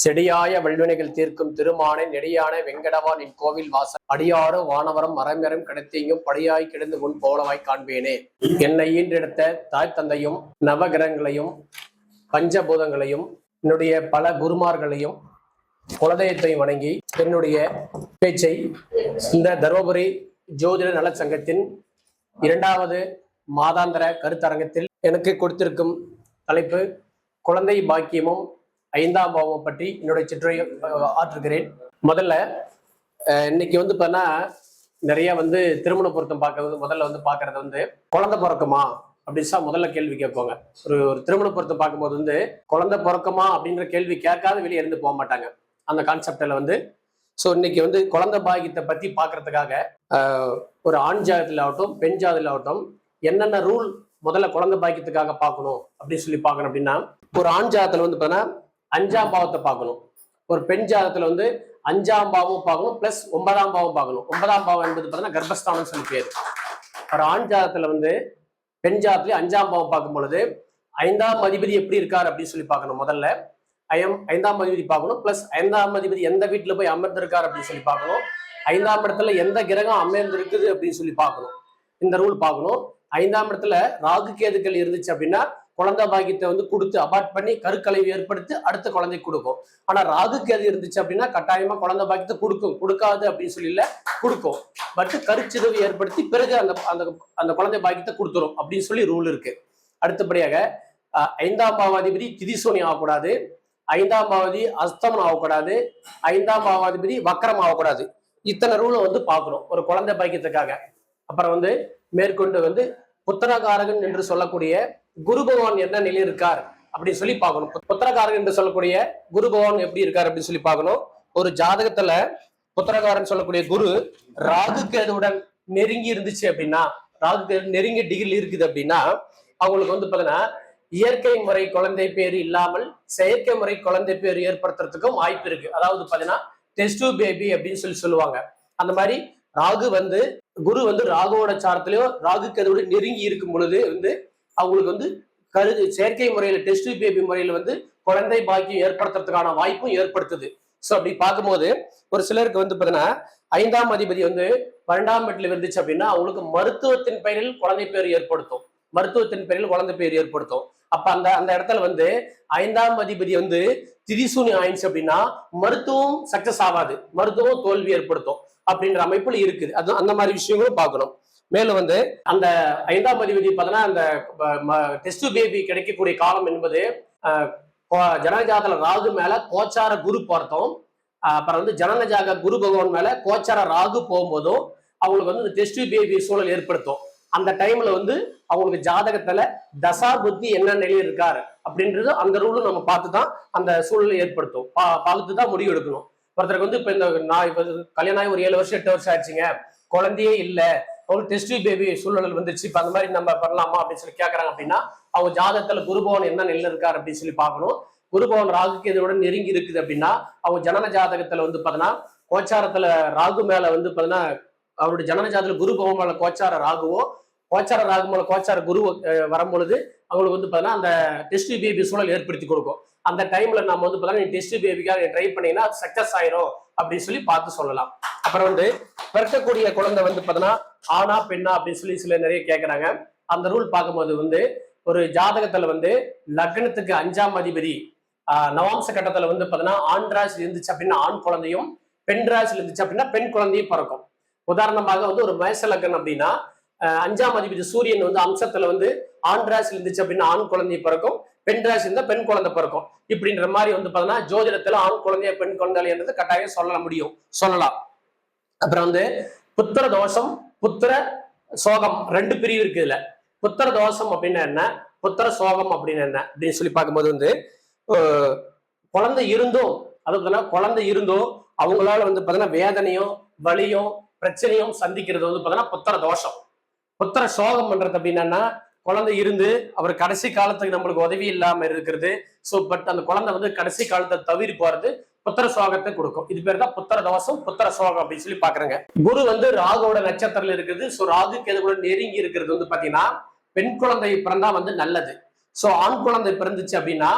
செடியாய வல்வினைகள் தீர்க்கும் திருமானை நெடியான வெங்கடவான் என் கோவில் வாசல் அடியாறு வானவரம் மரமரம் கிடத்தீங்கும் படியாய் கிடந்து முன் போலவாய் காண்பேனே. என்னை ஈன்றெடுத்த தாய் தந்தையும் நவகிரகங்களையும் பஞ்சபூதங்களையும் என்னுடைய பல குருமார்களையும் குலதெய்வத்தையும் வணங்கி என்னுடைய பேச்சை இந்த தருமபுரி ஜோதிட நல சங்கத்தின் 2வது மாதாந்திர கருத்தரங்கத்தில் எனக்கு கொடுத்திருக்கும் தலைப்பு குழந்தை பாக்கியமும் 5ஆம் பாவம் பற்றி என்னுடைய சிற்றுரை ஆற்றுகிறேன். முதல்ல இன்னைக்கு பார்த்தீங்கன்னா நிறைய திருமண பொருத்தம் முதல்ல பார்க்கறது குழந்தை பிறக்குமா அப்படின்னு முதல்ல கேள்வி கேட்பாங்க. ஒரு திருமண பொருத்தம் பார்க்கும்போது குழந்தை பிறக்குமா அப்படின்ற கேள்வி கேட்காத வெளியே இருந்து போக மாட்டாங்க. அந்த கான்செப்ட்ல ஸோ இன்னைக்கு குழந்தை பாக்கியத்தை பத்தி பார்க்கறதுக்காக ஒரு ஆண் ஜாதத்தில் ஆகட்டும் பெண் ஜாதத்தில் ஆகட்டும் என்னென்ன ரூல் முதல்ல குழந்தை பாக்கியத்துக்காக பார்க்கணும் அப்படின்னு சொல்லி பார்க்கணும். அப்படின்னா ஒரு ஆண் ஜாதத்தில் பார்த்தீங்கன்னா 5ஆம் பாவத்தை பார்க்கணும். ஒரு பெண் ஜாதத்துல 5ஆம் பாவம் பார்க்கணும் பிளஸ் 9ஆம் பாவம் பார்க்கணும். 9ஆம் பாவம் என்பது பார்த்தீங்கன்னா கர்ப்பஸ்தானம் சொல்லி பேரு. ஒரு ஆண் ஜாதத்துல பெண் ஜாதத்துல 5ஆம் பாவம் பார்க்கும் பொழுது 5ஆம் அதிபதி எப்படி இருக்காரு அப்படின்னு சொல்லி பார்க்கணும். முதல்ல 5ஆம் அதிபதி பார்க்கணும் பிளஸ் 5ஆம் அதிபதி எந்த வீட்டுல போய் அமர்ந்திருக்காரு அப்படின்னு சொல்லி பார்க்கணும். 5ஆம் இடத்துல எந்த கிரகம் அமர்ந்திருக்குது அப்படின்னு சொல்லி பார்க்கணும். இந்த ரூல் பார்க்கணும். 5ஆம் இடத்துல ராகு கேதுக்கள் இருந்துச்சு அப்படின்னா குழந்தை பாக்கியத்தை கொடுத்து அபார்ட் பண்ணி கருக்கலைவு ஏற்படுத்தி அடுத்த குழந்தை கொடுக்கும். ஆனா ராகு கேது இருந்துச்சு அப்படின்னா கட்டாயமா குழந்தை பாக்கியத்தை கொடுக்காது அப்படின்னு சொல்லி இல்ல கொடுக்கும். பட் கருச்சிதவு ஏற்படுத்தி பிறகு அந்த அந்த அந்த குழந்தை பாக்கியத்தை கொடுத்துரும் அப்படின்னு சொல்லி ரூல் இருக்கு. அடுத்தபடியாக 5ஆம் பாவாதிபதி திதிசோனி ஆகக்கூடாது, 5ஆம் பாவாதி அஸ்தமனம் ஆகக்கூடாது, 5ஆம் பாவாதிபதி வக்கரம் ஆகக்கூடாது. இத்தனை ரூலை பார்க்கணும் ஒரு குழந்தை பாக்கியத்துக்காக. அப்புறம் மேற்கொண்டு புத்திரகாரகன் என்று சொல்லக்கூடிய குரு பகவான் என்ன நிலை இருக்கார் அப்படின்னு சொல்லி பார்க்கணும். புத்திரகாரகன் என்று சொல்லக்கூடிய குரு பகவான் எப்படி இருக்கார் அப்படின்னு சொல்லி பார்க்கணும். ஒரு ஜாதகத்துல புத்திரகாரன் சொல்லக்கூடிய குரு ராகு கேதுவுடன் நெருங்கி இருந்துச்சு அப்படின்னா, ராகு கேது நெருங்கிய டிகிரில் இருக்குது அப்படின்னா அவங்களுக்கு பாத்தீங்கன்னா இயற்கை முறை குழந்தை பேர் இல்லாமல் செயற்கை முறை குழந்தை பேர் ஏற்படுத்துறதுக்கும் வாய்ப்பு இருக்கு. அதாவது பாத்தீங்கன்னா டெஸ்ட் டியூப் பேபி அப்படின்னு சொல்லி சொல்லுவாங்க. அந்த மாதிரி ராகு குரு ராகுவோட சாரத்திலயோ ராகு கேதுவோட நெருங்கி இருக்கும் பொழுது அவங்களுக்கு செயற்கை முறையில டெஸ்ட் பேபி முறையில குழந்தை பாக்கியம் ஏற்படுத்துறதுக்கான வாய்ப்பும் ஏற்படுத்துது. சோ அப்படி பார்க்கும்போது ஒரு சிலருக்கு பாத்தீங்கன்னா 5ஆம் அதிபதி 12ஆம் வீட்டுல இருந்துச்சு அப்படின்னா அவங்களுக்கு மருத்துவத்தின் பெயரில் குழந்தை பேர் ஏற்படுத்தும். மருத்துவத்தின் பெயரில் குழந்தை பேர் ஏற்படுத்தும். அப்ப அந்த இடத்துல 5ஆம் அதிபதி திதிசூனி ஆயிடுச்சு அப்படின்னா மருத்துவம் சக்சஸ் ஆகாது, மருத்துவம் தோல்வி ஏற்படுத்தும் அப்படின்ற அமைப்புல இருக்குது. அது அந்த மாதிரி விஷயங்களும் பார்க்கணும். மேலும் அந்த 5ஆம் அதிபதி பார்த்தீங்கன்னா அந்த டெஸ்ட் பேபி கிடைக்கக்கூடிய காலம் என்பது ஜனனஜாதல ராகு மேல கோச்சார குரு பொருத்தம், அப்புறம் ஜனனஜாக குரு பகவான் மேல கோச்சார ராகு போகும்போதும் அவங்களுக்கு டெஸ்ட் பேபி சூழல் ஏற்படுத்தும். அந்த டைம்ல அவங்களுக்கு ஜாதகத்துல தசா புத்தி என்ன நிலையில் இருக்காரு அப்படின்றது அந்த ரூலும் நம்ம பார்த்துதான் அந்த சூழலை ஏற்படுத்தும். பார்த்துதான் முடிவு எடுக்கணும். ஒருத்தருக்கு இப்ப நான் கல்யாணம் ஆகி ஒரு 7 வருஷம் 8 வருஷம் ஆயிடுச்சுங்க, குழந்தையே இல்ல, அவங்களுக்கு டெஸ்ட் பேபி சூழல் வந்துச்சு, இப்ப அந்த மாதிரி நம்ம பண்ணலாமா அப்படின்னு சொல்லி கேட்கறாங்க அப்படின்னா அவங்க ஜாதகத்துல குருபவன் என்ன நிலையில இருக்காரு அப்படின்னு சொல்லி பார்க்கணும். குருபவன் ராகுக்கு இதோட நெருங்கி இருக்குது அப்படின்னா அவங்க ஜனன ஜாதகத்துல பாத்தீங்கன்னா கோச்சாரத்துல ராகு மேல பாத்தீங்கன்னா அவருடைய ஜனன ஜாதகத்துல குருபவன் மேல கோச்சார ராகுவோ கோச்சார ராகு மேல கோச்சார குரு வரும்பொழுது அவங்களுக்கு பாத்தீங்கன்னா அந்த டெஸ்ட் பேபி சூழல் ஏற்படுத்தி கொடுக்கும். அந்த டைம்ல நம்ம பாத்தீங்கன்னா நீ டெஸ்ட் பேபிக்காக ட்ரை பண்ணீங்கன்னா சக்சஸ் ஆயிரும் அப்படின்னு சொல்லி பார்த்து சொல்லலாம். அப்புறம் பிறக்கக்கூடிய குழந்தை பாத்தீங்கன்னா ஆனா பெண்ணா அப்படின்னு சொல்லி சில நிறைய கேட்கறாங்க. அந்த ரூல் பார்க்கும்போது ஒரு ஜாதகத்துல லக்னத்துக்கு 5ஆம் அதிபதி நவாம்ச கட்டத்துல பாத்தீங்கன்னா ஆண் ராசி இருந்துச்சு அப்படின்னா ஆண் குழந்தையும், பெண் ராசி இருந்துச்சு அப்படின்னா பெண் குழந்தையும் பிறக்கும். உதாரணமாக ஒரு மேஷ லக்னம் அப்படின்னா 5ஆம் அதிபதி சூரியன் அம்சத்துல ஆண் ராசி இருந்துச்சு அப்படின்னா ஆண் குழந்தை பிறக்கும், பெண் ராசி இருந்தா பெண் குழந்தை பிறக்கும். இப்படின்ற மாதிரி பாத்தீங்கன்னா ஜோதிடத்துல ஆண் குழந்தைய பெண் குழந்தை என்றது கட்டாயம் சொல்லலாம். அப்புறம் புத்திர தோஷம் புத்திர சோகம் 2 பிரிவு இருக்கு. இதுல புத்திர தோஷம் அப்படின்னா என்ன, புத்திர சோகம் அப்படின்னு என்ன அப்படின்னு சொல்லி பார்க்கும்போது குழந்தை இருந்தும் குழந்தை இருந்தும் அவங்களால பாத்தீங்கன்னா வேதனையும் வலியும் பிரச்சனையும் சந்திக்கிறது பாத்தீங்கன்னா புத்திர தோஷம். புத்திர சோகம் பண்றது அப்படின்னா குழந்தை இருந்து அவர் கடைசி காலத்துக்கு நம்மளுக்கு உதவி இல்லாம இருக்கிறது. சோ பட் அந்த குழந்தை கடைசி காலத்தை தவிர போறது புத்திர சோகத்தை கொடுக்கும். இது பேர் தான் புத்திர தோஷம் புத்திர சோகம் அப்படின்னு சொல்லி பாக்குறாங்க. குரு ராகுவோட நட்சத்திரத்துல இருக்குது. சோ ராகு கேதுவோட நெருங்கி இருக்கிறது பாத்தீங்கன்னா பெண் குழந்தை பிறந்தா நல்லது. சோ ஆண் குழந்தை பிறந்துச்சு அப்படின்னா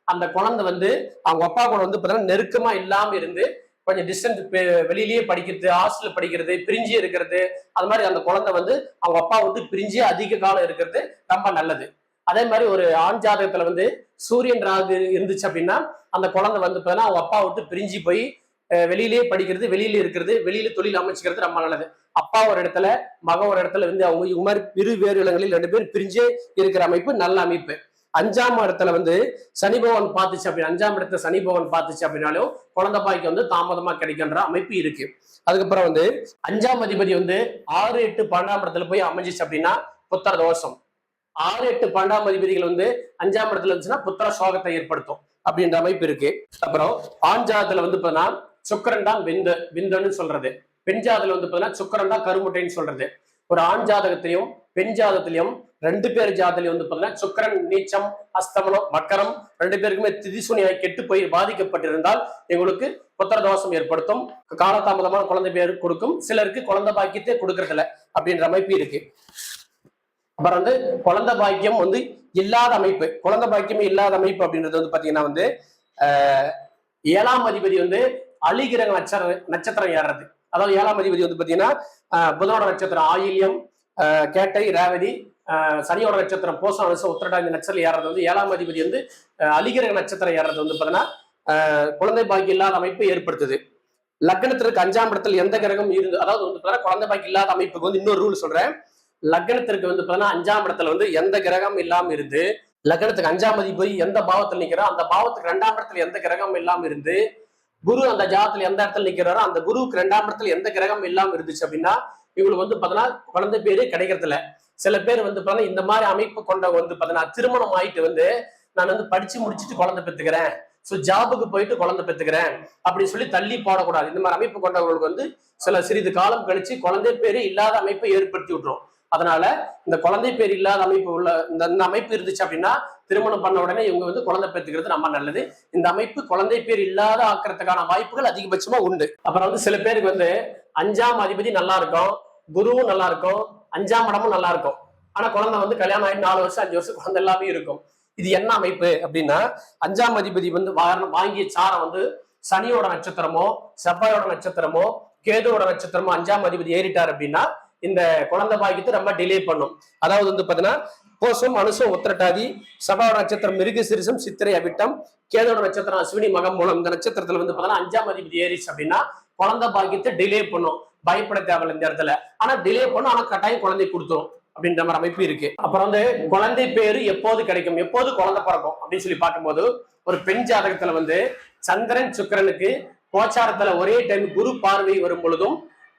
அந்த குழந்தை வந்து அவங்க அப்பா கூட வந்து பார்த்தீங்கன்னா நெருக்கமா இல்லாம இருந்து கொஞ்சம் டிஸ்டன்ஸ் வெளியிலேயே படிக்கிறது, ஹாஸ்டல் படிக்கிறது, பிரிஞ்சு இருக்கிறது, அது மாதிரி அந்த குழந்தை வந்து அவங்க அப்பா வந்து பிரிஞ்சு அதிக காலம் இருக்கிறது ரொம்ப நல்லது. அதே மாதிரி ஒரு ஆண் ஜாதகத்துல வந்து சூரியன் ராகு இருந்துச்சு அப்படின்னா அந்த குழந்தை வந்து பார்த்தீங்கன்னா அவங்க அப்பா விட்டு பிரிஞ்சு போய் வெளியிலேயே படிக்கிறது, வெளியில இருக்கிறது, வெளியில தொழில் அமைச்சுக்கிறது ரொம்ப நல்லது. அப்பா ஒரு இடத்துல, மகன் ஒரு இடத்துல வந்து அவங்க இது மாதிரி இரு வேறு இடங்களில் 2 பேரும் பிரிஞ்சே இருக்கிற அமைப்பு நல்ல அமைப்பு. 5ஆம் இடத்துல வந்து சனி பகவான் பார்த்துச்சு அப்படின்னா, 5ஆம் இடத்துல சனி பகவான் பார்த்துச்சு அப்படின்னாலும் குழந்தை பாய்க்கு வந்து தாமதமா கிடைக்கின்ற அமைப்பு இருக்கு. அதுக்கப்புறம் வந்து 5ஆம் அதிபதி வந்து 6, 8, 12ஆம் இடத்துல போய் அமைஞ்சிச்சு அப்படின்னா புத்திர தோஷம். 6, 8, 12ஆம் அதிபதிகள் வந்து 5ஆம் இடத்துல இருந்துச்சுன்னா புத்திர சோகத்தை ஏற்படுத்தும் அப்படின்ற அமைப்பு இருக்கு. அப்புறம் ஆண் ஜாதத்துல வந்து பார்த்தீங்கன்னா சுக்கரன் தான் விந்துன்னு சொல்றது. பெண் ஜாதத்துல வந்து பார்த்தீங்கன்னா சுக்கரன் தான் கருமுட்டைன்னு சொல்றது. ஒரு ஆண் ஜாதகத்திலையும் பெண் ஜாதகத்திலையும் 2 பேர் ஜாதகத்திலையும் வந்து பார்த்தீங்கன்னா சுக்கரன் நீச்சம், அஸ்தமனம், மக்கரம் 2 பேருக்குமே திதிசுனியாய் கெட்டு போய் பாதிக்கப்பட்டிருந்தால் எங்களுக்கு புத்திர தோஷம் ஏற்படுத்தும், காலதாமதமான குழந்தை பேர் கொடுக்கும், சிலருக்கு குழந்தை பாக்கியத்தை கொடுக்கறதில்ல அப்படின்ற அமைப்பு இருக்கு. அப்புறம் வந்து குழந்தை பாக்கியம் வந்து இல்லாத அமைப்பு, குழந்தை பாக்கியமே இல்லாத அமைப்பு அப்படின்றது வந்து பாத்தீங்கன்னா வந்து 7ஆம் அதிபதி வந்து அலிகிரக நட்சத்திரம் ஏறது. அதாவது 7ஆம் அதிபதி வந்து பாத்தீங்கன்னா புதனோட நட்சத்திரம் ஆயில்யம், கேட்டை, ரேவதி, சனியோட நட்சத்திரம் போசம், உத்திரட்டாதி நட்சத்திரம் ஏறது வந்து 7ஆம் அதிபதி வந்து அலிகிரக நட்சத்திரம் ஏறது வந்து பாத்தீங்கன்னா குழந்தை பாக்கியம் இல்லாத அமைப்பு ஏற்படுத்துது. லக்னத்திற்கு 5ஆம் இடத்துல எந்த கிரகம் இருந்து, அதாவது வந்து குழந்தை பாக்கியம் இல்லாத அமைப்புக்கு வந்து இன்னொரு ரூல் சொல்றேன். லக்னத்திற்கு வந்து பாத்தீங்கன்னா 5ஆம் இடத்துல வந்து எந்த கிரகம் இல்லாம இருந்து, லக்னத்துக்கு 5ஆம் அதிபதி எந்த பாவத்தில் நிற்கிறோம் அந்த பாவத்துக்கு 2ஆம் இடத்துல எந்த கிரகம் இல்லாம இருந்து, குரு அந்த ஜாதத்துல எந்த இடத்துல நிற்கிறாரோ அந்த குருவுக்கு 2ஆம் இடத்துல எந்த கிரகம் இல்லாம இருந்துச்சு அப்படின்னா இவங்களுக்கு வந்து பாத்தீங்கன்னா குழந்தை பேரு கிடைக்கிறது இல்ல. சில பேர் வந்து பாத்தீங்கன்னா இந்த மாதிரி அமைப்பு கொண்டவங்க வந்து பாத்தீங்கன்னா திருமணம் ஆயிட்டு வந்து நான் வந்து படிச்சு முடிச்சுட்டு குழந்தை பெற்றுக்கிறேன், ஸோ ஜாபுக்கு போயிட்டு குழந்தை பெற்றுக்கிறேன் அப்படின்னு சொல்லி தள்ளி போடக்கூடாது. இந்த மாதிரி அமைப்பு கொண்டவங்களுக்கு வந்து சிறிது காலம் கழிச்சு குழந்தை பேரு இல்லாத அமைப்பை ஏற்படுத்தி விட்டுரும். அதனால இந்த குழந்தை பேர் இல்லாத அமைப்பு உள்ள இந்த அமைப்பு இருந்துச்சு அப்படின்னா திருமணம் பண்ண உடனே இவங்க வந்து குழந்தை பெற்றுக்கிறது ரொம்ப நல்லது. இந்த அமைப்பு குழந்தை பேர் இல்லாத ஆக்கிறதுக்கான வாய்ப்புகள் அதிகபட்சமா உண்டு. அப்புறம் வந்து சில பேருக்கு வந்து 5ஆம் அதிபதி நல்லா இருக்கும், குருவும் நல்லா இருக்கும், 5ஆம் இடமும் நல்லா இருக்கும், ஆனா குழந்தை வந்து கல்யாணம் ஆயிட்டு 4 வருஷம் 5 வருஷம் குழந்தை எல்லாமே இருக்கும். இது என்ன அமைப்பு அப்படின்னா 5ஆம் அதிபதி வந்து வாங்கிய சாரம் வந்து சனியோட நட்சத்திரமோ, செவ்வாயோட நட்சத்திரமோ, கேதுவோட நட்சத்திரமோ 5ஆம் அதிபதி ஏறிட்டார் அப்படின்னா இந்த குழந்தை பாக்கியத்தை ரொம்ப டிலே பண்ணும். அதாவது வந்து பாத்தீங்கன்னா போசம், அனுசம், உத்திரட்டாதி, செவ்வாயோட நட்சத்திரம் மிருகசீரிஷம், சித்திரை, அவிட்டம், கேதோட நட்சத்திரம் அஸ்வினி, மகம், மூலம். இந்த நட்சத்திரத்துல வந்து பாத்தீங்கன்னா 5ஆம் அதிபதி ஏறிச்சு அப்படின்னா குழந்தை பாக்கியத்தை டிலே பண்ணும். பயப்பட தேவையில்லை இந்த இடத்துல, ஆனா டிலே பண்ணும், ஆனா கட்டாயம் குழந்தை கொடுத்துரும் அப்படின்ற மாதிரி அமைப்பு இருக்கு. அப்புறம் வந்து குழந்தை பேரு எப்போது கிடைக்கும், எப்போது குழந்தை பிறக்கும் அப்படின்னு சொல்லி பார்க்கும்போது ஒரு பெண் ஜாதகத்துல வந்து சந்திரன் சுக்கிரனுக்கு கோச்சாரத்துல ஒரே டைம் குரு பார்வை வரும் பொழுதும்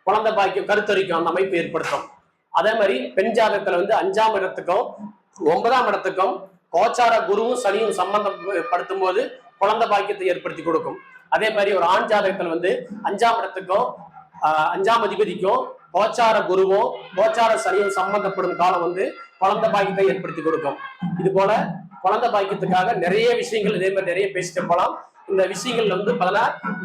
குழந்தை பாக்கியம் கருத்தரிக்கும் அந்த அமைப்பு ஏற்படுத்தும். அதே மாதிரி பெண் ஜாதகத்துல வந்து 5ஆம் இடத்துக்கும் 9ஆம் இடத்துக்கும் கோச்சார குருவும் சனியும் சம்பந்தம் படுத்தும் போது குழந்தை பாக்கியத்தை ஏற்படுத்தி கொடுக்கும். அதே மாதிரி ஒரு ஆண் ஜாதகத்துல வந்து 5ஆம் இடத்துக்கும் 5ஆம் அதிபதிக்கும் கோச்சார குருவும் கோச்சார சனியும் சம்பந்தப்படும் காலம் வந்து குழந்தை பாக்கியத்தை ஏற்படுத்தி கொடுக்கும். இது போல குழந்தை பாக்கியத்துக்காக நிறைய விஷயங்கள் இதே மாதிரி நிறைய பேசிட்டு போலாம். இந்த விஷயங்கள் வந்து பல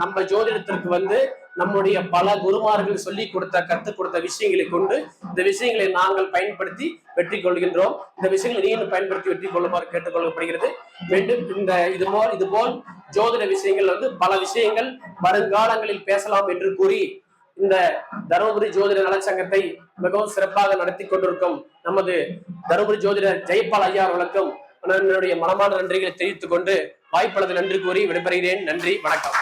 நம்ம ஜோதிடத்திற்கு வந்து நம்முடைய பல குருமார்கள் சொல்லி கற்றுக் கொடுத்த விஷயங்களை கொண்டு இந்த விஷயங்களை நாங்கள் பயன்படுத்தி வெற்றி கொள்கின்றோம். இந்த விஷயங்களை நீங்களும் பயன்படுத்தி வெற்றி கொள்ளுமாறு கேட்டுக்கொள்ளப்படுகிறது. மீண்டும் இந்த இதுபோல் ஜோதிட விஷயங்கள் வந்து பல விஷயங்கள் வருங்காலங்களில் பேசலாம் என்று கூறி இந்த தருமபுரி ஜோதிட நலச்சங்கத்தை மிகவும் சிறப்பாக நடத்தி கொண்டிருக்கும் நமது தருமபுரி ஜோதிடர் ஜெயபால் ஐயா அவர்களுக்கும் என்னுடைய மனமான நன்றிகளை தெரிவித்துக் கொண்டு வாய்ப்பளது நன்றி கூறி விடைபெறுகிறேன். நன்றி, வணக்கம்.